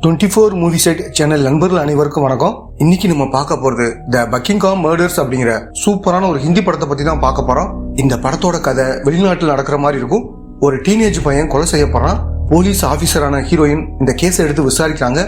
24 movie side channel நண்பர்கள் அனைவருக்கும் வணக்கம். இன்னைக்கு நம்ம பார்க்க போறது த பக்கிங்ஹாம் மர்டர்ஸ் அப்படிங்கிற சூப்பரான ஒரு ஹிந்தி படத்தை பத்தி தான் பார்க்க போறோம். இந்த படத்தோட கதை வெளிநாட்டில் நடக்கிற மாதிரி இருக்கும். ஒரு டீனேஜ் பையன் கொலை செய்யப்படுறான். போலீஸ் ஆபீசரான ஹீரோயின் இந்த கேஸை எடுத்து விசாரிக்கிறாங்க.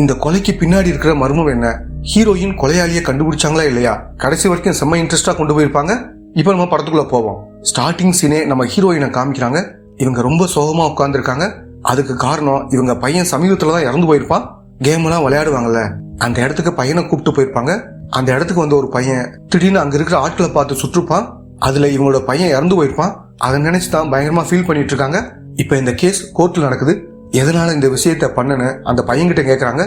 இந்த கொலைக்கு பின்னாடி இருக்கிற மர்மம் என்ன, ஹீரோயின் கொலையாளியை கண்டுபிடிச்சாங்களா இல்லையா, கடைசி வரைக்கும் செம்ம இன்ட்ரெஸ்டா கொண்டு போயிருப்பாங்க. இப்ப நம்ம படத்துக்குள்ள போவோம். ஸ்டார்டிங் சீனே நம்ம ஹீரோயினை காமிக்கிறாங்க. இவங்க ரொம்ப சோகமா உட்கார்ந்துருக்காங்க. அதுக்கு காரணம் இவங்க பையன் சமீபத்துல தான் இறந்து போயிருப்பான். கேம் எல்லாம் விளையாடுவாங்கல்ல, அந்த இடத்துக்கு பையனை கூப்பிட்டு போயிருப்பாங்க. அந்த இடத்துக்கு வந்து ஒரு பையன் திடீர்னு அங்க இருக்கிற ஆட்களை பார்த்து சுற்றுப்பான். அதுல இவங்களோட பையன் இறந்து போயிருப்பான். அதை நினைச்சுதான் பயங்கரமா ஃபீல் பண்ணிட்டு இருக்காங்க. இப்ப இந்த கேஸ் கோர்ட்ல நடக்குது. எதனால இந்த விஷயத்த பண்ணனு அந்த பையன் கிட்ட கேக்குறாங்க.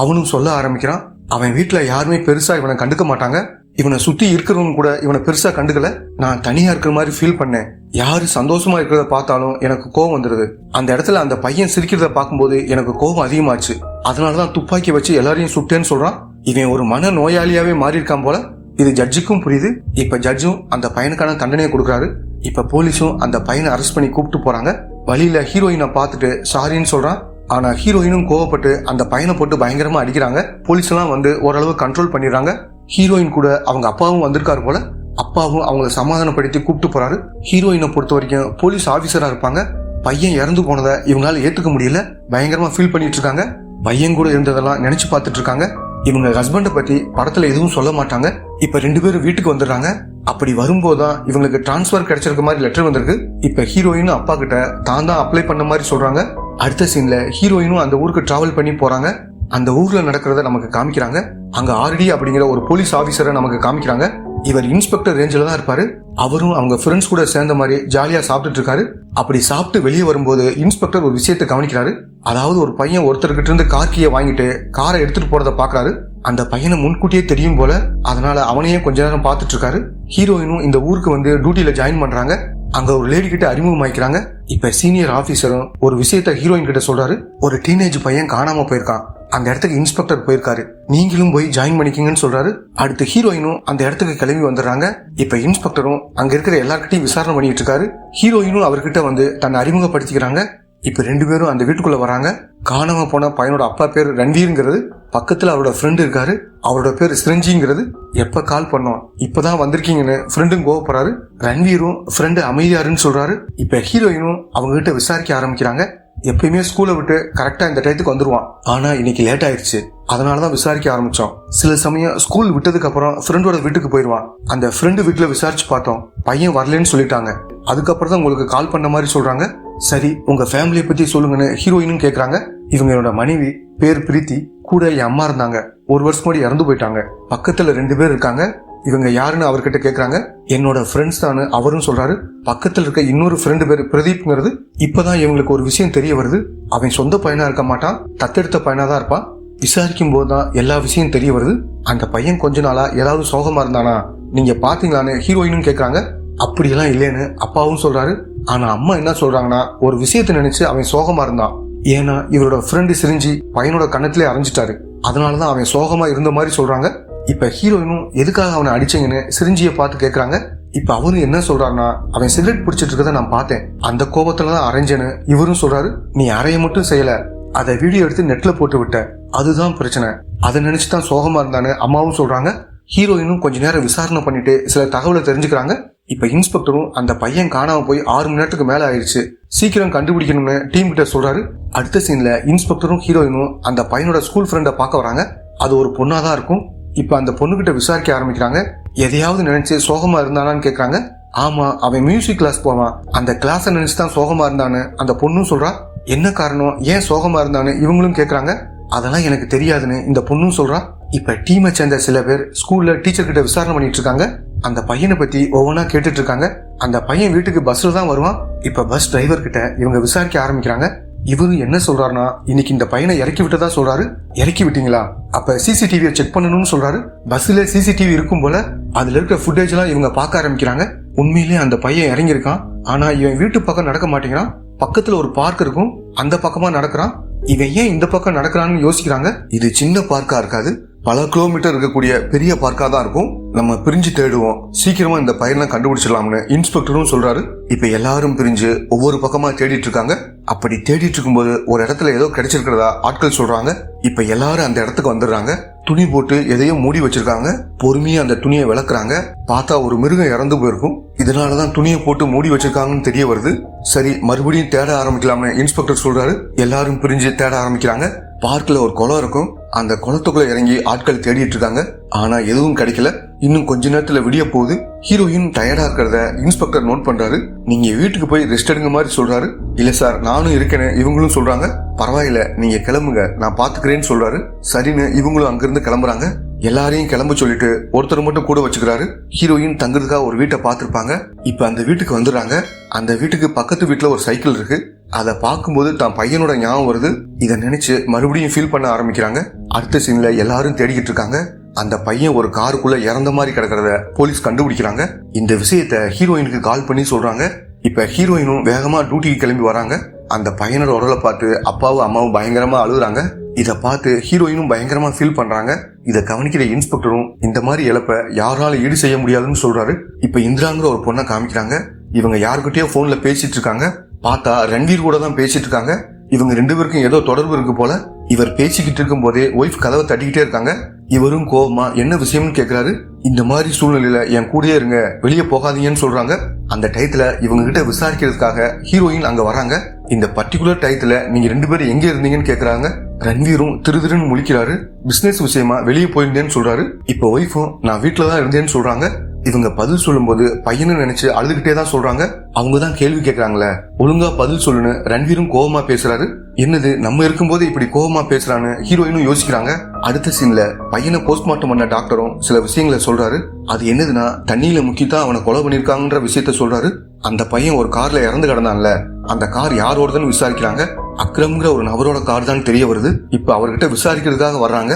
அவனும் சொல்ல ஆரம்பிக்கிறான். அவன் வீட்டுல யாருமே பெருசா இவனை கண்டுக்க மாட்டாங்க. இவனை சுத்தி இருக்கிறவங்க கூட இவனை பெருசா கண்டுக்கல. நான் தனியா இருக்கிற மாதிரி ஃபீல் பண்ணேன். யாரு சந்தோஷமா இருக்கிறத பார்த்தாலும் எனக்கு கோவம் வந்துருது. அந்த இடத்துல அந்த பையன் சிரிக்கிறத பார்க்கும்போது எனக்கு கோவம் அதிகமாச்சு. அதனாலதான் துப்பாக்கி வச்சு எல்லாரையும் சுட்டேன்னு சொல்றான். இவன் ஒரு மன நோயாளியாவே மாறி இருக்கான் போல. இது ஜட்ஜுக்கும் புரியுது. இப்ப ஜட்ஜும் அந்த பையனுக்கான தண்டனையை கொடுக்குறாரு. இப்ப போலீஸும் அந்த பையனை அரெஸ்ட் பண்ணி கூப்பிட்டு போறாங்க. வழியில ஹீரோயினை பார்த்துட்டு சாரின்னு சொல்றான். ஆனா ஹீரோயினும் கோவப்பட்டு அந்த பையனை போட்டு பயங்கரமா அடிக்கிறாங்க. போலீஸ் எல்லாம் வந்து ஓரளவு கண்ட்ரோல் பண்ணிடுறாங்க. ஹீரோயின் கூட அவங்க அப்பாவும் வந்திருக்காரு போல. அப்பாவும் அவங்கள சமாதானப்படுத்தி கூப்பிட்டு போறாரு. ஹீரோயினை பொறுத்த வரைக்கும் போலீஸ் ஆபீசரா இருப்பாங்க. பையன் இறந்து போனதை இவங்களால ஏத்துக்க முடியல. பயங்கரமா ஃபீல் பண்ணிட்டு இருக்காங்க. பையன் கூட இருந்ததெல்லாம் நினைச்சு பார்த்துட்டு இருக்காங்க. இவங்க ஹஸ்பண்டை பத்தி படத்துல எதுவும் சொல்ல மாட்டாங்க. இப்ப 2 பேரும் வீட்டுக்கு வந்துடுறாங்க. அப்படி வரும்போதுதான் இவங்களுக்கு டிரான்ஸ்பர் கிடைச்சிருக்க மாதிரி லெட்டர் வந்திருக்கு. இப்ப ஹீரோயினும் அப்பா கிட்ட தான் அப்ளை பண்ண மாதிரி சொல்றாங்க. அடுத்த சீன்ல ஹீரோயினும் அந்த ஊருக்கு டிராவல் பண்ணி போறாங்க. அந்த ஊர்ல நடக்கிறத நமக்கு காமிக்கிறாங்க. அங்க ஆர்டி அப்படிங்கிற ஒரு போலீஸ் ஆபீசரை நமக்கு காமிக்கிறாங்க. இவர் இன்ஸ்பெக்டர் ரேஞ்சில தான் இருப்பாரு. அவரும் அவங்க ஃப்ரெண்ட்ஸ் கூட சேர்ந்த மாதிரி ஜாலியா சாப்பிட்டுட்டு இருக்காரு. அப்படி சாப்பிட்டு வெளியே வரும்போது இன்ஸ்பெக்டர் ஒரு விஷயத்தை கவனிக்கிறாரு. அதாவது ஒரு பையன் ஒருத்தர்கிட்ட இருந்து கார் கீயை வாங்கிட்டு காரை எடுத்துட்டு போறத பாக்குறாரு. அந்த பையனை முன்கூட்டியே தெரியும் போல. அதனால அவனையே கொஞ்ச நேரம் பார்த்துட்டு இருக்காரு. ஹீரோயினும் இந்த ஊருக்கு வந்து டியூட்டில ஜாயின் பண்றாங்க. அங்க ஒரு லேடி கிட்ட அறிமுகமாக்கிறாங்க. இப்ப சீனியர் ஆபீசரும் ஒரு விஷயத்த ஹீரோயின் கிட்ட சொல்றாரு. ஒரு டீனேஜ் பையன் காணாம போயிருக்கான். அந்த இடத்துக்கு இன்ஸ்பெக்டர் போயிருக்காரு. நீங்களும் போய் ஜாயின் பண்ணிக்கீங்கன்னு சொல்றாரு. அடுத்து ஹீரோயினும் அந்த இடத்துக்கு கிளம்பி வந்துடுறாங்க. இப்ப இன்ஸ்பெக்டரும் அங்க இருக்கிற எல்லார்கிட்டையும் விசாரணை பண்ணிட்டு இருக்காரு. ஹீரோயினும் அவர்கிட்ட வந்து தன்னை அறிமுகப்படுத்திக்கிறாங்க. இப்ப 2 பேரும் அந்த வீட்டுக்குள்ள வராங்க. காணாம போன பையனோட அப்பா பேர் ரன்வீர்ங்கிறது. பக்கத்துல அவரோட ஃப்ரெண்ட் இருக்காரு. அவரோட பேர் சிரஞ்சிங்கிறது. எப்ப கால் பண்ணோம், இப்பதான் வந்திருக்கீங்கன்னு ஃப்ரெண்டும் கோவப்படுறாரு. ரன்வீரும் ஃப்ரெண்டு அமைதியாருன்னு சொல்றாரு. இப்ப ஹீரோயினும் அவங்க கிட்ட விசாரிக்க ஆரம்பிக்கிறாங்க. எப்பயுமே ஸ்கூலை விட்டு கரெக்டா இந்த டயத்துக்கு வந்துருவான். ஆனா இன்னைக்கு லேட் ஆயிடுச்சு. அதனாலதான் விசாரிக்க ஆரம்பிச்சோம். சில சமயம் ஸ்கூல் விட்டதுக்கு அப்புறம் ஃப்ரெண்டோட வீட்டுக்கு போயிடுவான். அந்த ஃப்ரெண்டு வீட்டுல விசாரிச்சு பார்த்தோம், பையன் வரலன்னு சொல்லிட்டாங்க. அதுக்கப்புறம் தான் உங்களுக்கு கால் பண்ண மாதிரி சொல்றாங்க. சரி, உங்க ஃபேமிலியை பத்தி சொல்லுங்கன்னு ஹீரோயினும் கேக்குறாங்க. இவங்களோட மனைவி பேர் பிரீத்தி. கூட என் அம்மா இருந்தாங்க. 1 வருஷம் முன்னாடி இறந்து போயிட்டாங்க. பக்கத்துல 2 பேர் இருக்காங்க. இவங்க யாருன்னு அவர்கிட்ட கேக்குறாங்க. என்னோட ஃப்ரெண்ட்ஸ் தான் அவரும் சொல்றாரு. பக்கத்துல இருக்க இன்னொரு ஃப்ரெண்டு பேரு பிரதீப்ங்கிறது. இப்பதான் இவங்களுக்கு ஒரு விஷயம் தெரிய வருது. அவன் சொந்த பையனா இருக்க மாட்டான், தத்தெடுத்த பையனா தான் இருப்பான். விசாரிக்கும் போதுதான் எல்லா விஷயம் தெரிய வருது. அந்த பையன் கொஞ்ச நாளா ஏதாவது சோகமா இருந்தானா, நீங்க பாத்தீங்களான்னு ஹீரோயினும் கேக்குறாங்க. அப்படியெல்லாம் இல்லைன்னு அப்பாவும் சொல்றாரு. ஆனா அம்மா என்ன சொல்றாங்கன்னா, ஒரு விஷயத்த நினைச்சு அவன் சோகமா இருந்தான். ஏன்னா இவரோட ஃப்ரெண்டு சிரிஞ்சி பையனோட கண்ணத்திலே அரைஞ்சிட்டாரு. அதனாலதான் அவன் சோகமா இருந்த மாதிரி சொல்றாங்க. இப்ப ஹீரோயினும் எதுக்காக அவனை அடிச்சீங்கன்னு சிரிஞ்சிய பார்த்து கேக்குறாங்க. இப்ப அவரும் என்ன சொல்றாருன்னா, அவன் சிகரெட் பிடிச்சிட்டு இருக்கத நான் பார்த்தேன், அந்த கோபத்துலதான் அரைஞ்சேன்னு இவரும் சொல்றாரு. நீ அறைய மட்டும் செய்யல, அதை வீடியோ எடுத்து நெட்ல போட்டு விட்ட, அதுதான் பிரச்சனை. அதை நினைச்சுதான் சோகமா இருந்தான்னு அம்மாவும் சொல்றாங்க. ஹீரோயினும் கொஞ்ச நேரம் விசாரணை பண்ணிட்டு சில தகவலை தெரிஞ்சுக்கிறாங்க. இப்ப இன்ஸ்பெக்டரும் அந்த பையன் காணாம போய் 6 மணி நேரத்துக்கு மேல ஆயிடுச்சு, சீக்கிரம் கண்டுபிடிக்கணும்னு டீம் கிட்ட சொல்றாரு. அடுத்த சீன்ல இன்ஸ்பெக்டரும் ஹீரோயினும் அந்த பையனோட ஸ்கூல் ஃப்ரெண்ட பார்க்க வராங்க. அது ஒரு பொண்ணாதான் இருக்கும். இப்ப அந்த பொண்ணுகிட்ட விசாரிக்க ஆரம்பிக்கிறாங்க. எதையாவது நினைச்சு சோகமா இருந்தானான்னு கேக்குறாங்க. ஆமா, அவன் மியூசிக் கிளாஸ் போவான், அந்த கிளாஸ நினைச்சுதான் சோகமா இருந்தான்னு அந்த பொண்ணும் சொல்றா. என்ன காரணம், ஏன் சோகமா இருந்தான்னு இவங்களும் கேக்குறாங்க. அதெல்லாம் எனக்கு தெரியாதுன்னு இந்த பொண்ணும் சொல்றா. இப்ப டீமை சேர்ந்த சில பேர் ஸ்கூல்ல டீச்சர் கிட்ட விசாரணை பண்ணிட்டு இருக்காங்க. அந்த பையனை பத்தி ஒவ்வொன்னா கேட்டுட்டு இருக்காங்க. அந்த பையன் வீட்டுக்கு பஸ்ல தான் வருவான். இப்ப பஸ் டிரைவர் கிட்ட இவங்க விசாரிக்க ஆரம்பிக்கிறாங்க. இவரும் என்ன சொல்றாருன்னா, இன்னைக்கு இந்த பையனை இறக்கி விட்டதா சொல்றாரு. இறக்கி விட்டீங்களா, அப்ப சிசிடிவியை செக் பண்ணணும்னு சொல்றாரு. பஸ்ல சிசிடிவி இருக்கும் போல. அதுல இருக்க ஃபுட்டேஜ் எல்லாம் இவங்க பார்க்க ஆரம்பிக்கிறாங்க. உண்மையிலேயே அந்த பையன் இறங்கியிருக்கான். ஆனா இவன் வீட்டு பக்கம் நடக்க மாட்டேங்கிறான். பக்கத்துல ஒரு பார்க் இருக்கும், அந்த பக்கமா நடக்கிறான். இவன் ஏன் இந்த பக்கம் நடக்கிறான்னு யோசிக்கிறாங்க. இது சின்ன பார்க்கா இருக்காது, பல கிலோமீட்டர் இருக்கக்கூடிய பெரிய பார்க்கா தான் இருக்கும். நம்ம பிரிஞ்சு தேடுவோம், சீக்கிரமா இந்த பையனை கண்டுபிடிச்சிடலாம்னு இன்ஸ்பெக்டரும் சொல்றாரு. இப்ப எல்லாரும் பிரிஞ்சு ஒவ்வொரு பக்கமா தேடிட்டு இருக்காங்க. அப்படி தேடிட்டு இருக்கும்போது ஒரு இடத்துல ஏதோ கிடைச்சிருக்கிறதா ஆட்கள் சொல்றாங்க. இப்ப எல்லாரும் அந்த இடத்துக்கு வந்துடுறாங்க. துணி போட்டு எதையும் மூடி வச்சிருக்காங்க. பொறுமையா அந்த துணியை விளக்குறாங்க. பார்த்தா ஒரு மிருகம் இறந்து போயிருக்கும். இதனாலதான் துணியை போட்டு மூடி வச்சிருக்காங்கன்னு தெரிய வருது. சரி, மறுபடியும் தேட ஆரம்பிக்கலாம்னு இன்ஸ்பெக்டர் சொல்றாரு. எல்லாரும் பிரிஞ்சு தேட ஆரம்பிக்கிறாங்க. பார்க்ல ஒரு குளம் இருக்கும். அந்த குளத்துக்குள்ள இறங்கி ஆட்கள் தேடிட்டு இருக்காங்க. ஆனா எதுவும் கிடைக்கல. இன்னும் கொஞ்ச நேரத்துல விடிய போகுது. ஹீரோயின் டயர்டா இருக்கிறத இன்ஸ்பெக்டர் நோட் பண்றாரு. நீங்க வீட்டுக்கு போய் ரெஸ்ட் எடுங்க மாதிரி சொல்றாரு. இல்ல சார், நானும் இருக்கேன்னு இவங்களும் சொல்றாங்க. பரவாயில்ல, நீங்க கிளம்புங்க, நான் பாத்துக்கிறேன்னு சொல்றாரு. சரின்னு இவங்களும் அங்கிருந்து கிளம்புறாங்க. எல்லாரையும் கிளம்ப சொல்லிட்டு ஒருத்தர் மட்டும் கூட வச்சுக்கிறாரு. ஹீரோயின் தங்குறதுக்காக ஒரு வீட்டை பார்த்திருப்பாங்க. இப்ப அந்த வீட்டுக்கு வந்துடுறாங்க. அந்த வீட்டுக்கு பக்கத்து வீட்டுல ஒரு சைக்கிள் இருக்கு. அதை பார்க்கும்போது தான் பையனோட ஞாபகம் வருது. இதை நினைச்சு மறுபடியும் ஃபீல் பண்ண ஆரம்பிக்கிறாங்க. அடுத்த சீன்ல எல்லாரும் தேடிக்கிட்டு இருக்காங்க. அந்த பையன் ஒரு காருக்குள்ள இறந்த மாதிரி கிடக்கிறத போலீஸ் கண்டுபிடிக்கிறாங்க. இந்த விஷயத்த ஹீரோயினுக்கு கால் பண்ணி சொல்றாங்க. இப்ப ஹீரோயினும் வேகமா டியூட்டிக்கு கிளம்பி வராங்க. அந்த பையனோட உடலை பார்த்து அப்பாவும் அம்மாவும் பயங்கரமா அழுகுறாங்க. இதை பார்த்து ஹீரோயினும் பயங்கரமா ஃபீல் பண்றாங்க. இதை கவனிக்கிற இன்ஸ்பெக்டரும் இந்த மாதிரி இழப்ப யாரால ஈடு செய்ய முடியாதுன்னு சொல்றாரு. இப்ப இந்திராங்கிற ஒரு பொண்ணை காமிக்கிறாங்க. இவங்க யாருக்கிட்டயோ போன்ல பேசிட்டு இருக்காங்க. பார்த்தா ரன்வீர் கூட தான் பேசிட்டு இருக்காங்க. இவங்க ரெண்டு பேருக்கும் ஏதோ தொடர்பு இருக்கு போல. இவர் பேசிக்கிட்டு இருக்கும் போதே ஒய்ஃப் கதவை தட்டிக்கிட்டே இருக்காங்க. இவரும் கோபமா என்ன விஷயம்னு கேக்குறாரு. இந்த மாதிரி சூழ்நிலையில என் கூடயே இருங்க, வெளியே போகாதீங்கன்னு சொல்றாங்க. அந்த டயத்துல இவங்க கிட்ட விசாரிக்கிறதுக்காக ஹீரோயின் அங்க வராங்க. இந்த பர்டிகுலர் டயத்துல நீங்க ரெண்டு பேரும் எங்க இருந்தீங்கன்னு கேக்குறாங்க. ரன்வீரும் திருன்னு முழிக்கிறாரு. பிசினஸ் விஷயமா வெளியே போயிருந்தேன்னு சொல்றாரு. இப்ப ஒய்ஃபும் நான் வீட்டுலதான் இருந்தேன்னு சொல்றாங்க. இவங்க பதில் சொல்லும் போது பையனை நினைச்சு அழுதுகிட்டே தான் சொல்றாங்க. அவங்கதான் கேள்வி கேட்கறாங்களே, ஒழுங்கா பதில் சொல்லுன்னு ரன்வீரும் கோபமா பேசுறாரு. என்னது, நம்ம இருக்கும்போது இப்படி கோபமா பேசுறான்னு ஹீரோயினும் யோசிக்கிறாங்க. அடுத்த சீன்ல பையனை போஸ்ட்மார்ட்டம் பண்ண டாக்டரும் சில விஷயங்களை சொல்றாரு. அது என்னதுன்னா, தண்ணியில முக்கித்தான் அவனை கொலை பண்ணிருக்காங்கன்ற விஷயத்த சொல்றாரு. அந்த பையன் ஒரு கார்ல இறந்து கிடந்தான்ல, அந்த கார் யாரோடதுன்னு விசாரிக்கிறாங்க. அக்ரம்ங்கிற ஒரு நபரோட கார் தான் தெரிய வருது. இப்ப அவர்கிட்ட விசாரிக்கிறதுக்காக வர்றாங்க.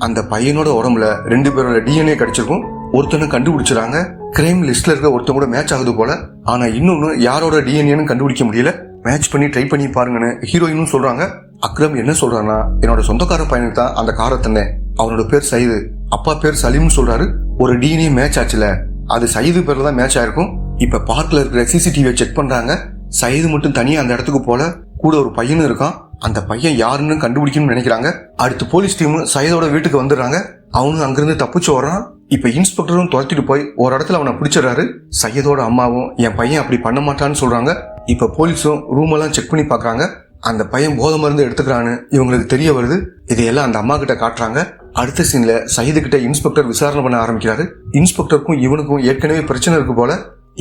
அந்த பையனோட உடம்புல 2 பேரோட DNA கிடைச்சிருக்கும். ஒருத்தனை கண்டுபிடிச்சிடாங்க. கிரைம் லிஸ்ட்ல இருக்க ஒருத்தன் கூட மேட்ச் ஆகுது போல. ஆனா இன்னொன்னு யாரோட டிஎன்ஏன்னு கண்டுபிடிக்க முடியல. மேட்ச் பண்ணி ட்ரை பண்ணி பாருங்கன்னு ஹீரோயினும் சொல்றாங்க. அக்ரம் என்ன சொல்றான்னா, என்னோட சொந்தக்கார பையனுக்கு தான் அந்த காரை தந்தேன். அவனோட பேர் சயிது, அப்பா பேர் சலீம்னு சொல்றாரு. ஒரு டிஎன்ஏ மேட்ச் ஆச்சுல, அது சயிது பேர்ல தான் மேட்ச் ஆயிருக்கும். இப்ப பார்க்ல இருக்கிற சிசிடிவியை செக் பண்றாங்க. சயிது மட்டும் தனியா அந்த இடத்துக்கு போல, கூட ஒரு பையனும் இருக்கான். அந்த பையன் யாருன்னு கண்டுபிடிக்கணும்னு நினைக்கிறாங்க. அடுத்து போலீஸ் டீமும் சயிதோட வீட்டுக்கு வந்துடுறாங்க. அவனும் அங்கிருந்து தப்பிச்சு வர்றான். இப்ப இன்ஸ்பெக்டரும் துரத்திட்டு போய் ஒரு இடத்துல அவனை பிடிச்சிடறாரு. சையதோட அம்மாவும் என் பையன் அப்படி பண்ண மாட்டான்னு சொல்றாங்க. இப்ப போலீஸும் ரூம் எல்லாம் செக் பண்ணி பாக்குறாங்க. அந்த பையன் போதை மருந்து எடுத்துக்கிறான்னு இவங்களுக்கு தெரிய வருது. இதையெல்லாம் அந்த அம்மா கிட்ட காட்டுறாங்க. அடுத்த சீன்ல சையது கிட்ட இன்ஸ்பெக்டர் விசாரணை பண்ண ஆரம்பிக்கிறாரு. இன்ஸ்பெக்டருக்கும் இவனுக்கும் ஏற்கனவே பிரச்சனை இருக்கு போல.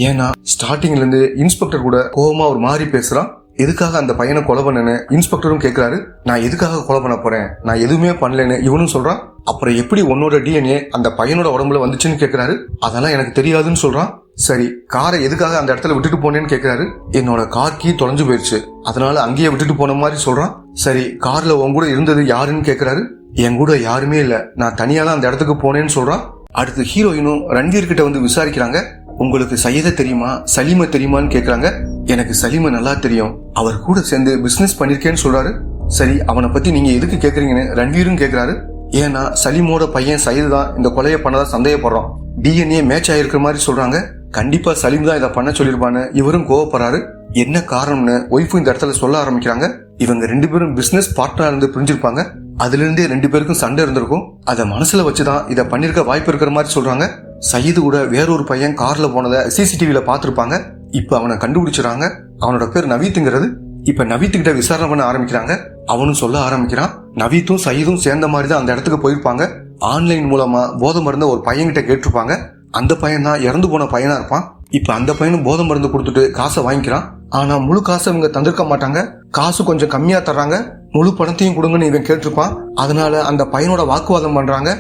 ஏன்னா ஸ்டார்டிங்ல இருந்து இன்ஸ்பெக்டர் கூட கோபமா ஒரு மாதிரி பேசுறான். எதுக்காக அந்த பையனை கொலை பண்ணனு இன்ஸ்பெக்டரும் கேட்கிறாரு. நான் எதுக்காக கொலை பண்ண போறேன், நான் எதுவுமே பண்ணலன்னு இவனும் சொல்றான். அப்புறம் எப்படி உன்னோட டிஎன்ஏ அந்த பையனோட உடம்புல வந்துச்சுன்னு கேட்கிறாரு. அதெல்லாம் எனக்கு தெரியாதுன்னு சொல்றான். சரி, காரை எதுக்காக அந்த இடத்துல விட்டுட்டு போனேன்னு கேட்கிறாரு. என்னோட கார் கீ தொலைஞ்சு போயிருச்சு, அதனால அங்கேயே விட்டுட்டு போன மாதிரி சொல்றான். சரி, கார்ல உன் கூட இருந்தது யாருன்னு கேட்கிறாரு. என் கூட யாருமே இல்ல, நான் தனியா தான் அந்த இடத்துக்கு போனேன்னு சொல்றான். அடுத்து ஹீரோயினும் ரன்வீர் கிட்ட வந்து விசாரிக்கிறாங்க. உங்களுக்கு சையத தெரியுமா, சலீமை தெரியுமான்னு கேக்குறாங்க. எனக்கு சலீமை நல்லா தெரியும், அவர் கூட சேர்ந்து பிசினஸ் பண்ணிருக்கேன்னு சொல்றாரு. சரி, அவனை பத்தி நீங்க எதுக்கு கேக்குறீங்கன்னு ரன்வீரும் கேக்குறாரு. ஏன்னா சலீமோட பையன் சையது தான் இந்த கொலையை பண்ணதா சந்தேகப்படுறோம். டிஎன்ஏ மேட்ச் ஆயிருக்கிற மாதிரி சொல்றாங்க. கண்டிப்பா சலீம் தான் இதை பண்ண சொல்லிருப்பான்னு இவரும் கோவப்படுறாரு. என்ன காரணம்னு ஒய்ஃபும் இந்த இடத்துல சொல்ல ஆரம்பிக்கிறாங்க. இவங்க 2 பேரும் பிசினஸ் பார்ட்னரா இருந்து பிரிஞ்சிருப்பாங்க. அதுல இருந்தே 2 பேருக்கும் சண்டை இருந்திருக்கும். அத மனசுல வச்சுதான் இதை பண்ணிருக்க வாய்ப்பு இருக்கிற மாதிரி சொல்றாங்க. சையது கூட வேறொரு பையன் கார்ல போனதை சிசிடிவில பாத்துருப்பாங்க. இப்ப அவனை கண்டுபிடிச்சிடறாங்க. அவனோட பேர் நவீத்ங்கிறது. இப்ப நவீத் கிட்ட விசாரணை பண்ண ஆரம்பிக்கிறாங்க. அவனும் சொல்ல ஆரம்பிக்கிறான். நவீத்தும் சையதும் சேர்ந்த மாதிரி தான் அந்த இடத்துக்கு போயிருப்பாங்க. ஆன்லைன் மூலமா போதை மருந்த ஒரு பையன் கிட்ட கேட்டிருப்பாங்க. அந்த பையன் தான் இறந்து போன பையனா இருப்பான். இப்ப அந்த பையனும் போதை மருந்து கொடுத்துட்டு காசை வாங்கிக்கிறான். ஆனா முழு காசை இவங்க தந்திருக்க மாட்டாங்க. காசு கொஞ்சம் கம்மியா தர்றாங்க. முழு பணத்தையும் கொடுங்கன்னு இவன் கேட்டிருப்பான். அதனால அந்த பையனோட வாக்குவாதம் பண்றாங்க.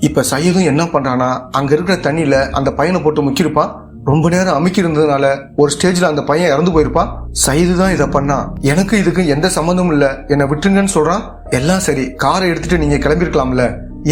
இப்ப சையதும் என்ன பண்றானா, அங்க இருக்கிற தண்ணியில அந்த பையனை போட்டு முக்கிருப்பான். ரொம்ப நேரம் அமுக்கி இருந்ததுனால ஒரு ஸ்டேஜ்ல அந்த பையன் இறந்து போயிருப்பான். சைது தான் இதை பண்ணா, எனக்கு இதுக்கு எந்த சம்பந்தமும் இல்ல, என்னை விட்டுருங்கன்னு சொல்றான். எல்லாம் சரி, காரை எடுத்துட்டு நீங்க கிளம்பிருக்கலாம்ல,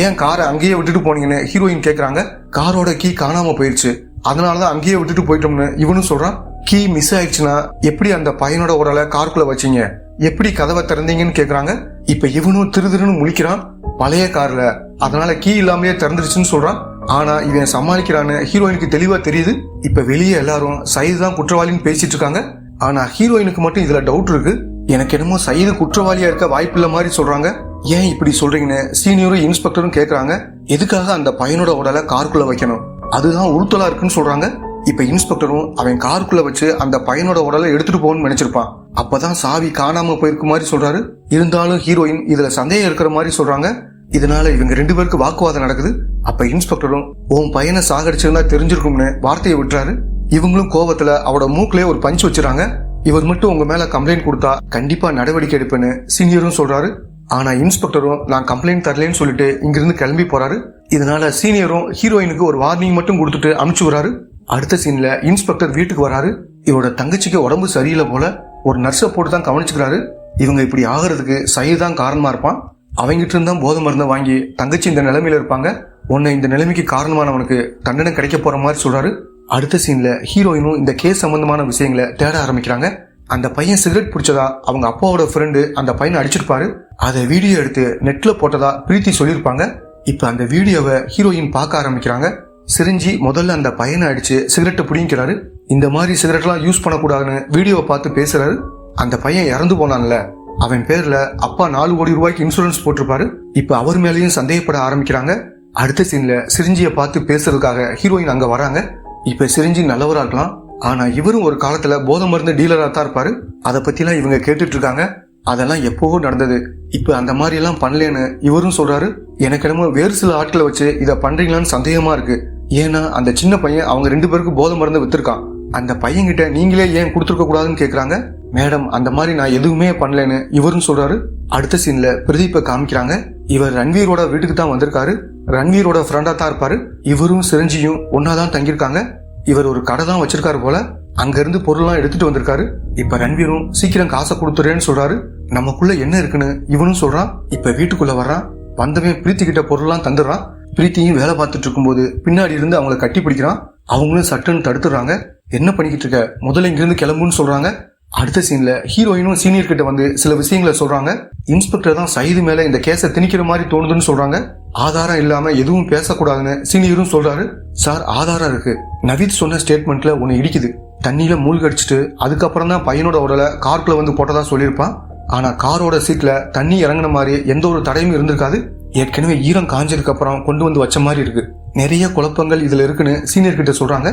ஏன் காரை அங்கேயே விட்டுட்டு போனீங்கன்னு ஹீரோயின் கேக்குறாங்க. காரோட கீ காணாம போயிருச்சு, அதனாலதான் அங்கேயே விட்டுட்டு போயிட்டோம்னு இவனும் சொல்றான். கீ மிஸ் ஆயிடுச்சுன்னா எப்படி அந்த பையனோட உடலை காருக்குள்ள வச்சீங்க, எப்படி கதவை திறந்தீங்கன்னு கேக்குறாங்க. இப்ப இவனும் திருன்னு முழிக்கிறான். பழைய கார்ல, அதனால கீ இல்லாமலே திறந்துருச்சுன்னு சொல்றான். ஆனா இவன் சமாளிக்கிறான்னு ஹீரோயினுக்கு தெளிவா தெரியுது. இப்ப வெளியே எல்லாரும் சயீது தான் குற்றவாளின்னு பேசிட்டு இருக்காங்க. ஆனா ஹீரோயினுக்கு மட்டும் இதுல டவுட் இருக்கு. எனக்கு என்னமோ சயீது குற்றவாளியா இருக்க வாய்ப்பில்லை மாதிரி சொல்றாங்க. ஏன் இப்படி சொல்றீங்கன்னு சீனியரும் இன்ஸ்பெக்டரும் கேக்குறாங்க. எதுக்காக அந்த பையனோட உடலை காருக்குள்ள வைக்கணும், அதுதான் உறுத்தலா இருக்குன்னு சொல்றாங்க. இப்ப இன்ஸ்பெக்டரும் அவன் காருக்குள்ள வச்சு அந்த பையனோட உடலை எடுத்துட்டு போகணும்னு நினைச்சிருப்பான். அப்பதான் சாவி காணாம போயிருக்க மாதிரி சொல்றாரு. இருந்தாலும் ஹீரோயின் இதுல சந்தேகம் இருக்கிற மாதிரி சொல்றாங்க. இதனால இவங்க 2 பேருக்கு வாக்குவாதம் நடக்குது. அப்ப இன்ஸ்பெக்டரும் உன் பையனை சாகடிச்சிருந்தா தெரிஞ்சிருக்கும்னு வார்த்தையை விட்டுறாரு. இவங்களும் கோவத்துல அவட மூக்கிலே ஒரு பஞ்ச் வச்சுறாங்க. இவர் மட்டும் உங்க மேல கம்ப்ளைண்ட் கொடுத்தா கண்டிப்பா நடவடிக்கை எடுப்பேன்னு சீனியரும் சொல்றாரு. ஆனா இன்ஸ்பெக்டரும் நான் கம்ப்ளைண்ட் தரலன்னு சொல்லிட்டு இங்கிருந்து கிளம்பி போறாரு. இதனால சீனியரும் ஹீரோயினுக்கு ஒரு வார்னிங் மட்டும் கொடுத்துட்டு அனுப்பிச்சு வராரு. அடுத்த சீன்ல இன்ஸ்பெக்டர் வீட்டுக்கு வராரு. இவரோட தங்கச்சிக்கு உடம்பு சரியில்லை போல, ஒரு நர்ஸை போட்டு தான் கவனிச்சுக்கிறாரு. இவங்க இப்படி ஆகிறதுக்கு சயீது தான் காரணமா இருப்பான். அவங்கிட்ட இருந்தா போதை மருந்தை வாங்கி தங்கச்சி இந்த நிலைமையில இருப்பாங்க. உன்னை இந்த நிலைமைக்கு காரணமானவனுக்கு தண்டனை கிடைக்க போற மாதிரி சொல்றாரு. அடுத்த சீன்ல ஹீரோயினும் இந்த கேஸ் சம்பந்தமான விஷயங்களை தேட ஆரம்பிக்கிறாங்க. அந்த பையன் சிகரெட் பிடிச்சதா அவங்க அப்பாவோட ஃப்ரெண்டு அந்த பையனை அடிச்சிருப்பாரு. அதை வீடியோ எடுத்து நெட்ல போட்டதா பிரீத்தி சொல்லியிருப்பாங்க. இப்ப அந்த வீடியோவை ஹீரோயின் பார்க்க ஆரம்பிக்கிறாங்க. சிரிஞ்சி முதல்ல அந்த பையனை அடிச்சு சிகரெட்டை பிடிக்கிறாரு. இந்த மாதிரி சிகரெட்லாம் யூஸ் பண்ணக்கூடாதுன்னு வீடியோவை பார்த்து பேசுறாரு. அந்த பையன் இறந்து போனான்ல, அவன் பேர்ல அப்பா 4 கோடி ரூபாய்க்கு இன்சூரன்ஸ் போட்டிருப்பாரு. இப்ப அவர் மேலேயும் சந்தேகப்பட ஆரம்பிக்கிறாங்க. அடுத்த சீன்ல சிரிஞ்சியை பார்த்து பேசுறதுக்காக ஹீரோயின் அங்க வராங்க. இப்ப சிரிஞ்சி நல்லவரா இருக்கலாம், ஆனா இவரும் ஒரு காலத்துல போதை மருந்து டீலரா தான் இருப்பாரு. அதை பத்தி எல்லாம் இவங்க கேட்டுட்டு இருக்காங்க. அதெல்லாம் எப்பவோ நடந்தது, இப்ப அந்த மாதிரி எல்லாம் பண்ணலன்னு இவரும் சொல்றாரு. எனக்கு என்னமோ வேறு சில ஆட்களை வச்சு இதை பண்றீங்களான்னு சந்தேகமா இருக்கு. ஏன்னா அந்த சின்ன பையன் அவங்க 2 பேருக்கு போதை மருந்து வித்திருக்கான். அந்த பையன்கிட்ட நீங்களே ஏன் கொடுத்துருக்க கூடாதுன்னு கேக்குறாங்க. மேடம் அந்த மாதிரி நான் எதுவுமே பண்ணலன்னு இவரும் சொல்றாரு. அடுத்த சீன்ல பிரதீப்பை காமிக்கிறாங்க. இவர் ரன்வீரோட வீட்டுக்கு தான் வந்திருக்காரு. ரன்வீரோட ஃப்ரெண்டா தான் இருப்பாரு. இவரும் சிரஞ்சியும் ஒன்னாதான் தங்கியிருக்காங்க. இவர் ஒரு கடை தான் வச்சிருக்காரு போல. அங்க இருந்து பொருள்லாம் எடுத்துட்டு வந்திருக்காரு. இப்ப ரன்வீரும் சீக்கிரம் காசை கொடுத்துறேன்னு சொல்றாரு. நமக்குள்ள என்ன இருக்குன்னு இவனும் சொல்றான். இப்ப வீட்டுக்குள்ள வர்றான். வந்தவன் பிரீத்தி கிட்ட பொருள்லாம் தந்துடுறான். பிரீத்தியும் வேலை பார்த்துட்டு இருக்கும்போது பின்னாடி இருந்து அவங்களை கட்டி பிடிக்கிறான். அவங்களும் சட்டுன்னு தடுத்துடுறாங்க. என்ன பண்ணிக்கிட்டு இருக்க, முதல்ல இங்கிருந்து கிளம்புன்னு சொல்றாங்க. அடுத்த சீன்ல ஹீரோயினும் சீனியர் கிட்ட வந்து சில விஷயங்களை சொல்றாங்க. இன்ஸ்பெக்டர் தான் சயீது மேல இந்த கேஸை திணிக்கிற மாதிரி தோணுதுன்னு சொல்றாங்க. ஆதாரம் இல்லாம எதுவும் பேசக்கூடாதுன்னு சீனியரும் சொல்றாரு. சார் ஆதாரம் இருக்கு, நவீத் சொன்ன ஸ்டேட்மெண்ட்ல ஒன்னு இடிக்குது. தண்ணியில மூழ்கடிச்சிட்டு அதுக்கப்புறம் தான் பையனோட உடலை காருக்குள்ள வந்து போட்டதா சொல்லியிருப்பான். ஆனா காரோட சீட்ல தண்ணி இறங்கின மாதிரி எந்த ஒரு தடையும் இருந்திருக்காது. ஏற்கனவே ஈரம் காஞ்சதுக்கு அப்புறம் கொண்டு வந்து வச்ச மாதிரி இருக்கு. நிறைய குழப்பங்கள் இதுல இருக்குன்னு சீனியர் கிட்ட சொல்றாங்க.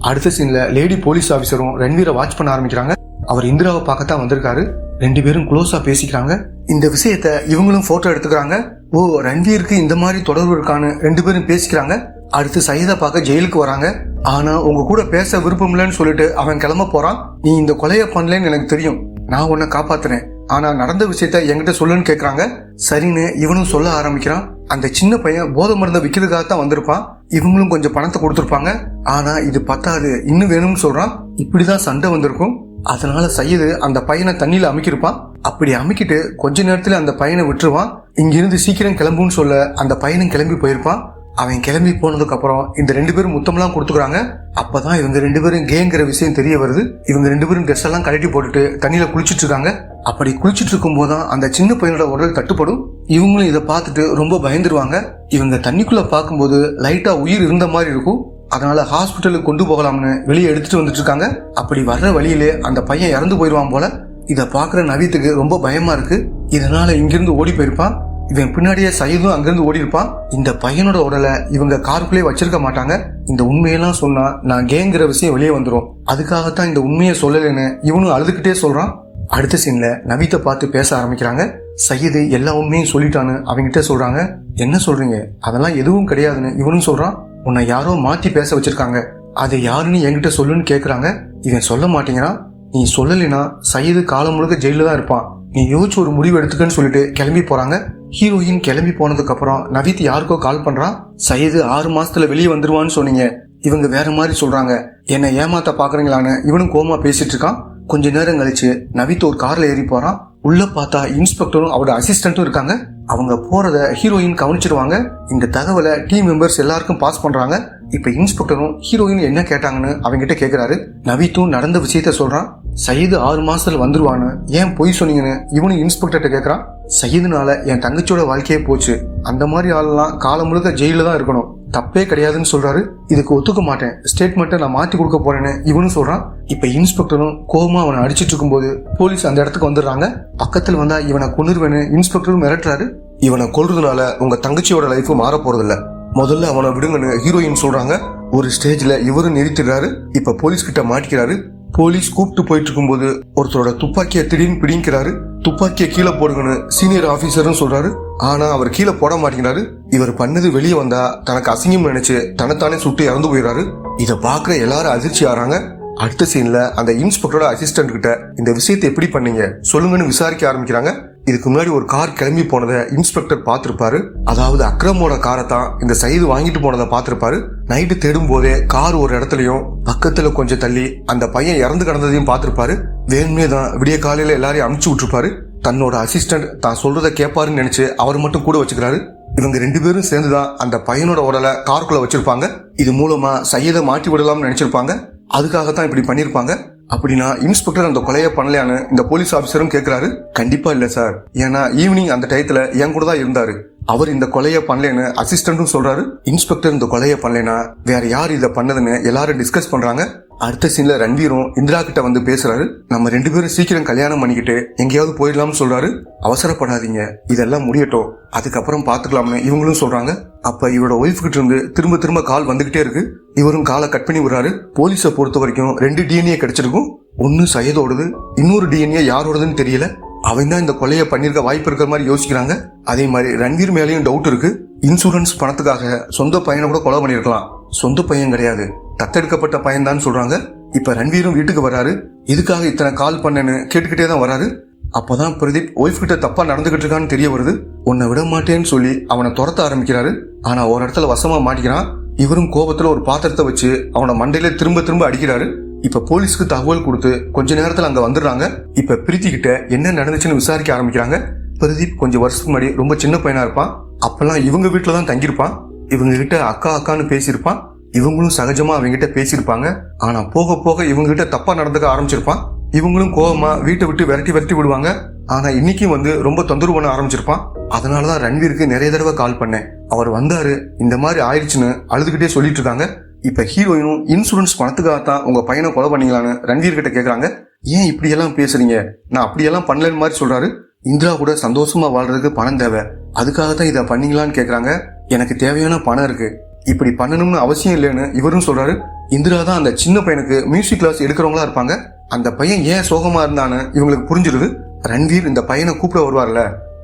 அடுத்த சீன்ல லேடி போலீஸ் ஆபீசரும் ரன்வீரை வாட்ச் பண்ண ஆரம்பிக்கிறாங்க. அவர் இந்திராவை பார்க்கத்தான் வந்திருக்காரு. 2 பேரும் க்ளோஸா பேசிக்கிறாங்க. இந்த விஷயத்த இவங்களும் போட்டோ எடுத்துக்கிறாங்க. ஓ, ரன்வீருக்கு இந்த மாதிரி தொடர்பு இருக்கான்னு 2 பேரும் பேசிக்கிறாங்க. அடுத்து சயீதை பார்க்க ஜெயிலுக்கு வராங்க. ஆனா உங்க கூட பேச விருப்பம் இல்லைன்னு சொல்லிட்டு அவன் கிளம்ப போறான். நீ இந்த கொலையை பண்ணலன்னு எனக்கு தெரியும், நான் உன்னை காப்பாத்துறேன், ஆனா நடந்த விஷயத்த என்கிட்ட சொல்லுன்னு கேக்குறாங்க. சரின்னு இவனும் சொல்ல ஆரம்பிக்கிறான். அந்த சின்ன பையன் போதை மருந்தை விற்கிறதுக்காகத்தான் வந்திருப்பான். இவங்களும் கொஞ்சம் பணத்தை கொடுத்துருப்பாங்க. ஆனா இது பத்தாது, இன்னும் வேணும்னு சொல்றான். இப்படிதான் சண்டை வந்திருக்கும். அதனால சயீது அந்த பையனை தண்ணியில அமுக்கிருப்பான். அப்படி அமுக்கிட்டு கொஞ்ச நேரத்துல அந்த பையனை விட்டுருவான். இங்கிருந்து சீக்கிரம் கிளம்புன்னு சொல்ல அந்த பையனும் கிளம்பி போயிருப்பான். அவன் கிளம்பி போனதுக்கு அப்புறம் இந்த 2 பேரும் முத்தம்லாம் கொடுத்துக்கிறாங்க. அப்பதான் இவங்க 2 பேரும் கேங்கிற விஷயம் தெரிய வருது. இவங்க 2 பேரும் ட்ரெஸ் எல்லாம் கழட்டி போட்டுட்டு தண்ணியில குளிச்சுட்டு இருக்காங்க. அப்படி குளிச்சுட்டு இருக்கும் போதுதான் அந்த சின்ன பையனோட உடல் தட்டுப்படும். இவங்களும் இதை பார்த்துட்டு ரொம்ப பயந்துருவாங்க. இவங்க தண்ணிக்குள்ள பார்க்கும்போது லைட்டா உயிர் இருந்த மாதிரி இருக்கும். அதனால ஹாஸ்பிட்டலுக்கு கொண்டு போகலாம்னு வெளியே எடுத்துட்டு வந்துட்டு இருக்காங்க. அப்படி வர்ற வழியிலே அந்த பையன் இறந்து போயிடுவான் போல. இதை பாக்குற நவீத்துக்கு ரொம்ப பயமா இருக்கு. இதனால இங்கிருந்து ஓடி போயிருப்பான். இவன் பின்னாடியே சயீதும் அங்கிருந்து ஓடி இருப்பான். இந்த பையனோட உடலை இவங்க காருக்குள்ளே வச்சிருக்க மாட்டாங்க. இந்த உண்மையெல்லாம் சொன்னா நான் கேங்கிற விஷயம் வெளியே வந்துடும், அதுக்காகத்தான் இந்த உண்மையை சொல்லலைன்னு இவனும் அழுதுகிட்டே சொல்றான். அடுத்த சீன்ல நவீத்தை பார்த்து பேச ஆரம்பிக்கிறாங்க. சயீது எல்லா உண்மையும் சொல்லிட்டான்னு அவங்கிட்ட சொல்றாங்க. என்ன சொல்றீங்க, அதெல்லாம் எதுவும் கிடையாதுன்னு இவனும் சொல்றான். உன்னை யாரோ மாத்தி பேச வச்சிருக்காங்க, அதை யாருன்னு என்கிட்ட சொல்லுன்னு கேக்குறாங்க. இவன் சொல்ல மாட்டேங்கிறான். நீ சொல்லலைன்னா சயீது காலம் முழுக்க ஜெயில தான் இருப்பான், நீ யோசிச்சு ஒரு முடிவு எடுத்துக்கன்னு சொல்லிட்டு கிளம்பி போறாங்க. ஹீரோயின் கிளம்பி போனதுக்கு அப்புறம் நவீத் யாருக்கோ கால் பண்றான். சயீது 6 மாசத்துல வெளியே வந்துருவான்னு சொன்னீங்க, இவங்க வேற மாதிரி சொல்றாங்க, என்னை ஏமாத்த பாக்குறீங்களான்னு இவனும் கோமா பேசிட்டு இருக்கான். கொஞ்ச நேரம் கழிச்சு நவீத் ஒரு கார்ல ஏறி போறான். உள்ள பார்த்தா இன்ஸ்பெக்டரும் அவரோட அசிஸ்டன்ட்டும் இருக்காங்க. அவங்க போறத ஹீரோயின் கவனிச்சிருவாங்க. இந்த தகவலை டீம் மெம்பர்ஸ் எல்லாருக்கும் பாஸ் பண்றாங்க. இப்ப இன்ஸ்பெக்டரும் ஹீரோயின் என்ன கேட்டாங்கன்னு அவங்கிட்ட கேக்குறாரு. நவீத்தும் நடந்த விஷயத்த சொல்றான். சயீது 6 மாசத்துல வந்துருவான்னு ஏன் பொய் சொன்னீங்கன்னு இவனும் இன்ஸ்பெக்டர்கிட்ட கேக்குறான். சயீதுனால என் தங்கச்சியோட வாழ்க்கையே போச்சு, அந்த மாதிரி ஆளெல்லாம் காலம் முழுக்க ஜெயில தான் இருக்கணும், தப்பே கிடையாதுன்னு சொல்றாரு. இதுக்கு ஒத்துக்க மாட்டேன், ஸ்டேட்மெண்ட்டை நான் மாத்தி கொடுக்க போறேன்னு இவனும் சொல்றான். இப்ப இன்ஸ்பெக்டரும் கோபமா அவனை அடிச்சிட்டு இருக்கும்போது போலீஸ் அந்த இடத்துக்கு வந்துடுறாங்க. பக்கத்துல வந்தா இவனை கொன்னுருவேன்னு இன்ஸ்பெக்டரும் மிரட்டுறாரு. இவனை கொல்றதுனால உங்க தங்கச்சியோட லைஃப் மாற போறதில்ல, முதல்ல அவனை விடுங்கன்னு ஹீரோயின் சொல்றாங்க. ஒரு ஸ்டேஜ்ல இவரும் நிறுத்திடுறாரு. இப்ப போலீஸ் கிட்ட மாட்டிக்கிறாரு. போலீஸ் கூப்பிட்டு போயிட்டு இருக்கும்போது ஒருத்தரோட துப்பாக்கியை திடீர்னு பிடிக்கிறாரு. துப்பாக்கியை கீழே போடுங்கன்னு சீனியர் ஆபீசரும் சொல்றாரு. ஆனா அவர் கீழே போட மாட்டேங்கிறாரு. இவர் பண்ணது வெளியே வந்தா தனக்கு அசிங்கம் நினைச்சு தன்னைத்தானே சுட்டு இறந்து போயிடுறாரு. இதை பாக்குற எல்லாரும் அதிர்ச்சி ஆறாங்க. அடுத்த சீன்ல அந்த இன்ஸ்பெக்டரோட அசிஸ்டன்ட் கிட்ட இந்த விஷயத்தை எப்படி பண்ணீங்க சொல்லுங்கன்னு விசாரிக்க ஆரம்பிக்கிறாங்க. இதுக்கு முன்னாடி ஒரு கார் கிளம்பி போனதை இன்ஸ்பெக்டர் பார்த்திருப்பாரு. அதாவது அக்ரமோட காரை தான் இந்த சயீது வாங்கிட்டு போனதை பார்த்திருப்பாரு. நைட்டு தேடும் போதே கார் ஒரு இடத்துலயும் பக்கத்துல கொஞ்சம் தள்ளி அந்த பையன் இறந்து கிடந்ததையும் பார்த்திருப்பாரு. வேணுமே தான் விடிய காலையில எல்லாரையும் அனுப்பிச்சு விட்டுருப்பாரு. தன்னோட அசிஸ்டன்ட் தான் சொல்றதை கேட்பாருன்னு நினைச்சு அவர் மட்டும் கூட வச்சுக்கிறாரு. இவங்க 2 பேரும் சேர்ந்துதான் அந்த பையனோட உடலை காருக்குள்ள வச்சிருப்பாங்க. இது மூலமா சையதை மாட்டி விடலாம்னு நினைச்சிருப்பாங்க. அதுக்காகத்தான் இப்படி பண்ணிருப்பாங்க. அப்படின்னா இன்ஸ்பெக்டர் அந்த கொலையை பண்ணலையான்னு இந்த போலீஸ் ஆபீசரும் கேக்குறாரு. கண்டிப்பா இல்ல சார், ஏன்னா ஈவினிங் அந்த டயத்துல என் கூட தான் இருந்தாரு, அவர் இந்த கொலையை பண்ணலன்னு அசிஸ்டன்டும் சொல்றாரு. இன்ஸ்பெக்டர் இந்த கொலையை பண்ணலைன்னா வேற யார் இதை பண்ணதுன்னு எல்லாரும் டிஸ்கஸ் பண்றாங்க. அடுத்த சீன்ல ரன்வீரும் இந்திரா கிட்ட வந்து பேசுறாரு. நம்ம 2 பேரும் சீக்கிரம் கல்யாணம் பண்ணிக்கிட்டு எங்கேயாவது போயிடலாம்னு சொல்றாரு. அவசரப்படாதீங்க, இதெல்லாம் முடியட்டும், அதுக்கப்புறம் பாத்துக்கலாம்னு இவங்களும் சொல்றாங்க. அப்ப இவரோட ஒய்ஃப் கிட்ட இருந்து திரும்ப திரும்ப கால் வந்துகிட்டே இருக்கு. இவரும் காலை கட் பண்ணி விடுறாரு. போலீஸை பொறுத்த வரைக்கும் 2 டிஎன்ஏ கிடைச்சிருக்கும். ஒன்னு சையதோடது, இன்னொரு டிஎன்ஏ யாரோடதுன்னு தெரியல. அவன் தான் இந்த கொலையை பண்ணிருக்க வாய்ப்பு இருக்கிற மாதிரி யோசிக்கிறாங்க. அதே மாதிரி ரன்வீர் மேலேயும் டவுட் இருக்கு. இன்சூரன்ஸ் பணத்துக்காக சொந்த பையனை கூட கொலை பண்ணிருக்கலாம். சொந்த பையன் கிடையாது, தத்தெடுக்கப்பட்ட பையன் தான் சொல்றாங்க. இப்ப ரன்வீரும் வீட்டுக்கு வராரு. இதுக்காக இத்தனை கால் பண்ணேன்னு கேட்டுக்கிட்டே தான் வராரு. அப்பதான் பிரதீப் ஒய்ஃப் கிட்ட தப்பா நடந்துகிட்டு இருக்கான்னு தெரிய வருது. உன்னை விட மாட்டேன்னு சொல்லி அவனை துரத்த ஆரம்பிக்கிறாரு. ஆனா ஒரு இடத்துல வசமா மாட்டிக்கிறான். இவரும் கோபத்துல ஒரு பாத்திரத்தை வச்சு அவனை மண்டையில திரும்ப திரும்ப அடிக்கிறாரு. இப்ப போலீஸ்க்கு தகவல் கொடுத்து கொஞ்ச நேரத்துல அங்க வந்துடுறாங்க. இப்ப பிரீத்தி கிட்ட என்ன நடந்துச்சுன்னு விசாரிக்க ஆரம்பிக்கிறாங்க. பிரதீப் கொஞ்சம் வருஷத்துக்கு முன்னாடி ரொம்ப சின்ன பையனா இருப்பான். அப்பெல்லாம் இவங்க வீட்டுல தான் தங்கியிருப்பான். இவங்க கிட்ட அக்கா அக்கான்னு பேசியிருப்பான். இவங்களும் சகஜமா அவங்க கிட்ட பேசியிருப்பாங்க. ஆனா போக போக இவங்க கிட்ட தப்பா நடந்துக்க ஆரம்பிச்சிருப்பான். இவங்களும் கோவமா வீட்டை விட்டு விரட்டி விடுவாங்க. ஆனா இன்னைக்கும் வந்து ரொம்ப தொந்தரவு பண்ண ஆரம்பிச்சிருப்பான். அதனாலதான் ரன்வீருக்கு நிறைய தடவை கால் பண்ணேன். அவர் வந்தாரு, இந்த மாதிரி ஆயிடுச்சுன்னு அழுதுகிட்டே சொல்லிட்டு இருக்காங்க. இப்ப ஹீரோயினும் இன்சூரன்ஸ் பணத்துக்காகத்தான் உங்க பையனை கொலை பண்ணீங்களான்னு ரன்வீர் கிட்ட கேக்குறாங்க. ஏன் இப்படி எல்லாம் பேசுறீங்க, நான் அப்படியெல்லாம் பண்ணலன்னு மாதிரி சொல்றாரு. இந்திரா கூட சந்தோஷமா வாழ்றதுக்கு பணம் தேவை, அதுக்காகத்தான் இதை பண்ணீங்களான்னு கேக்குறாங்க. எனக்கு தேவையான பணம் இருக்கு, இப்படி பண்ணணும்னு அவசியம் இல்லைன்னு இவரும் சொல்றாரு. இந்திரா தான் அந்த சின்ன பையனுக்கு மியூசிக் கிளாஸ் எடுக்கிறவங்களா இருப்பாங்க. அந்த பையன் ஏன் சோகமா இருந்தான்னு இவங்களுக்கு புரிஞ்சிருது. ரன்வீர் இந்த பையனை கூப்பிட வருவார்ல,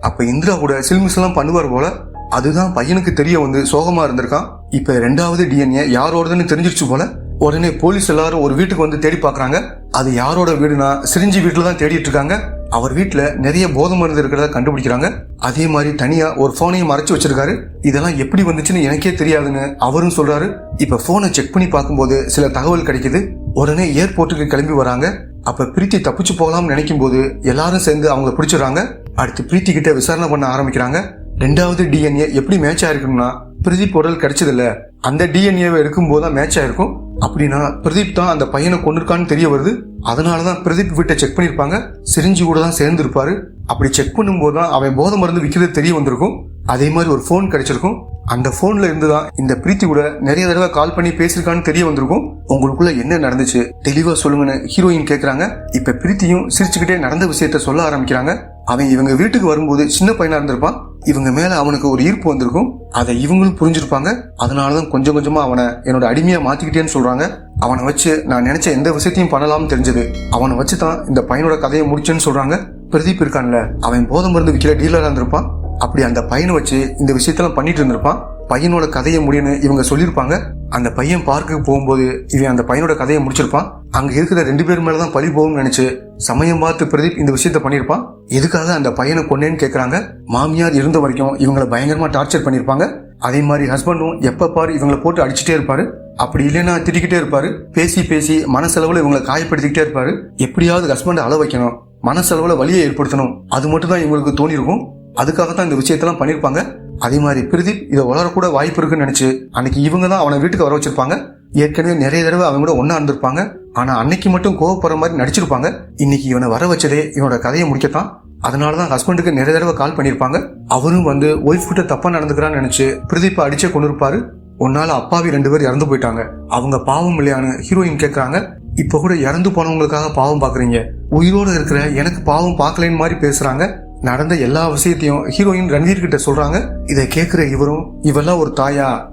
அப்ப இந்திரா கூட சில்மிஸ் எல்லாம் பண்ணுவார் போல. அதுதான் பையனுக்கு தெரிய வந்து சோகமா இருந்திருக்கான். இப்ப 2வது டிஎன்ஏ யாரோடதுன்னு தெரிஞ்சிருச்சு போல. உடனே போலீஸ் எல்லாரும் ஒரு வீட்டுக்கு வந்து தேடி பாக்குறாங்க. அது யாரோட வீடுனா சிரிஞ்சி வீட்டுல தான் தேடிட்டு இருக்காங்க. அவர் வீட்டுல நிறைய போதை மருந்து இருக்கிறத கண்டுபிடிக்கிறாங்க. அதே மாதிரி தனியா ஒரு போனையும் மறைச்சு வச்சிருக்காரு. இதெல்லாம் எப்படி வந்துச்சுன்னு எனக்கே தெரியாதுன்னு அவரும் சொல்றாரு. இப்ப போனை செக் பண்ணி பார்க்கும்போது சில தகவல் கிடைக்குது. உடனே ஏர்போர்ட்டுக்கு கிளம்பி வராங்க. அப்ப பிரீத்தி தப்பிச்சு போகலாம்னு நினைக்கும் போது எல்லாரும் சேர்ந்து அவங்க பிடிச்சிடறாங்க. அடுத்து பிரீத்தி கிட்ட விசாரணை பண்ண ஆரம்பிக்கிறாங்க. 2வது டிஎன்ஏ எப்படி மேட்ச் ஆயிருக்கும்னா பிரதீப் உடல் கிடைச்சது இல்ல, அந்த டிஎன்ஏவை இருக்கும் போதுதான் மேட்ச் ஆயிருக்கும். அப்படின்னா பிரதீப் தான் அந்த பையனை கொண்டிருக்கான்னு தெரிய வருது. அதனாலதான் பிரதீப் வீட்டை செக் பண்ணிருப்பாங்க. சிரிஞ்சி கூட தான் சேர்ந்து இருப்பாரு. அப்படி செக் பண்ணும் போதுதான் அவன் போதை மருந்து விற்கிறது தெரிய வந்திருக்கும். அதே மாதிரி ஒரு போன் கிடைச்சிருக்கும். அந்த போன்ல இருந்துதான் இந்த பிரீத்தி கூட நிறைய தடவை கால் பண்ணி பேசிருக்கான்னு தெரிய வந்திருக்கும். உங்களுக்குள்ள என்ன நடந்துச்சு தெளிவா சொல்லுங்கன்னு ஹீரோயின் கேக்குறாங்க. இப்ப பிரீத்தியும் சிரிச்சுக்கிட்டே நடந்த விஷயத்த சொல்ல ஆரம்பிக்கிறாங்க. அவன் இவங்க வீட்டுக்கு வரும்போது சின்ன பையனா இருந்திருப்பான். இவங்க மேல அவனுக்கு ஒரு ஈர்ப்பு வந்திருக்கும். அதை இவங்களும் புரிஞ்சிருப்பாங்க. அதனாலதான் கொஞ்சம் கொஞ்சமா அவனை என்னோட அடிமையா மாத்திக்கிட்டேன்னு சொல்றாங்க. அவனை வச்சு நான் நினைச்ச எந்த விஷயத்தையும் பண்ணலாம்னு தெரிஞ்சது. அவனை வச்சுதான் இந்த பையனோட கதையை முடிச்சேன்னு சொல்றாங்க. பிரதீப் இருக்கான்ல, அவன் போதை மருந்து விற்கிற டீலரா இருந்திருப்பான். அப்படி அந்த பையனை வச்சு இந்த விஷயத்தெல்லாம் பண்ணிட்டு இருந்திருப்பான். பையனோட கதையை முடியும்னு இவங்க சொல்லியிருப்பாங்க. அந்த பையன் பார்க்குக்கு போகும்போது இவன் அந்த பையனோட கதையை முடிச்சிருப்பான். அங்க இருக்கிற 2 பேர் மேலதான் பழி போகும்னு நினைச்சு சமயம் பார்த்து பிரதீப் இந்த விஷயத்த பண்ணிருப்பான். எதுக்காக அந்த பையனை கொன்னேன்னு கேக்குறாங்க. மாமியார் இருந்த வரைக்கும் இவங்களை பயங்கரமா டார்ச்சர் பண்ணிருப்பாங்க. அதே மாதிரி ஹஸ்பண்டும் எப்ப பாரு இவங்களை போட்டு அடிச்சுட்டே இருப்பாரு. அப்படி இல்லைன்னா திட்டிக்கிட்டே இருப்பாரு. பேசி பேசி மனசளவுல இவங்களை காயப்படுத்திக்கிட்டே இருப்பாரு. எப்படியாவது ஹஸ்பண்டை அள வைக்கணும், மனசளவுல வலியை ஏற்படுத்தணும், அது மட்டும் தான் இவங்களுக்கு தோணி இருக்கும். அதுக்காகத்தான் இந்த விஷயத்தெல்லாம் பண்ணிருப்பாங்க. அதே மாதிரி பிரதீப் இதை வளரக்கூட வாய்ப்பு இருக்குன்னு நினைச்சு அன்னைக்கு இவங்க தான் அவனை வீட்டுக்கு வர வச்சிருப்பாங்க. ஏற்கனவே நிறைய தடவை அவங்க கூட ஒன்னா இருந்திருப்பாங்க. ஆனா அன்னைக்கு மட்டும் கோவப்படுற மாதிரி நடிச்சிருப்பாங்க. இன்னைக்கு இவனை வர வச்சதே இவனோட கதையை முடிக்கத்தான். அதனாலதான் ஹஸ்பண்டுக்கு நிறைய தடவை கால் பண்ணிருப்பாங்க. அவரும் வந்து ஒய்ஃப் கிட்ட தப்பா நடந்துக்கிறான்னு நினைச்சு பிரதீப்பை அடிச்சே கொண்டு இருப்பாரு. ஒன்னால அப்பாவி 2 பேர் இறந்து போயிட்டாங்க. அவங்க பாவம் இல்லையான்னு ஹீரோயின் கேக்குறாங்க. இப்ப கூட இறந்து போனவங்களுக்காக பாவம் பாக்குறீங்க, உயிரோட இருக்கிற எனக்கு பாவம் பார்க்கலன்னு மாதிரி பேசுறாங்க. நடந்த எல்லா விஷயத்தையும் ஹீரோயின் ரன்வீர் கிட்ட சொல்றாங்க. இதை கேட்கிற இவரும் இவெல்லாம் ஒரு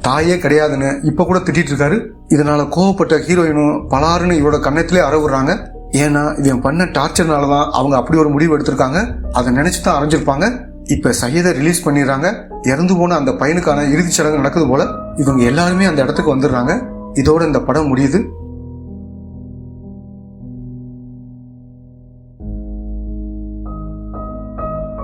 தாயே கிடையாதுன்னு இப்ப கூட திட்டிட்டு இருக்காரு. இதனால கோவப்பட்ட ஹீரோயினும் பலாருன்னு இவரோட கண்ணத்திலே அறவுறாங்க. ஏன்னா இவன் பண்ண டார்ச்சர்னாலதான் அவங்க அப்படி ஒரு முடிவு எடுத்திருக்காங்க. அதை நினைச்சுதான் அரைஞ்சிருப்பாங்க. இப்ப சையதை ரிலீஸ் பண்ணிடுறாங்க. இறந்து போன அந்த பையனுக்கான இறுதிச் சடங்கு நடக்குது போல. இவங்க எல்லாருமே அந்த இடத்துக்கு வந்துடுறாங்க. இதோட இந்த படம் முடியுது.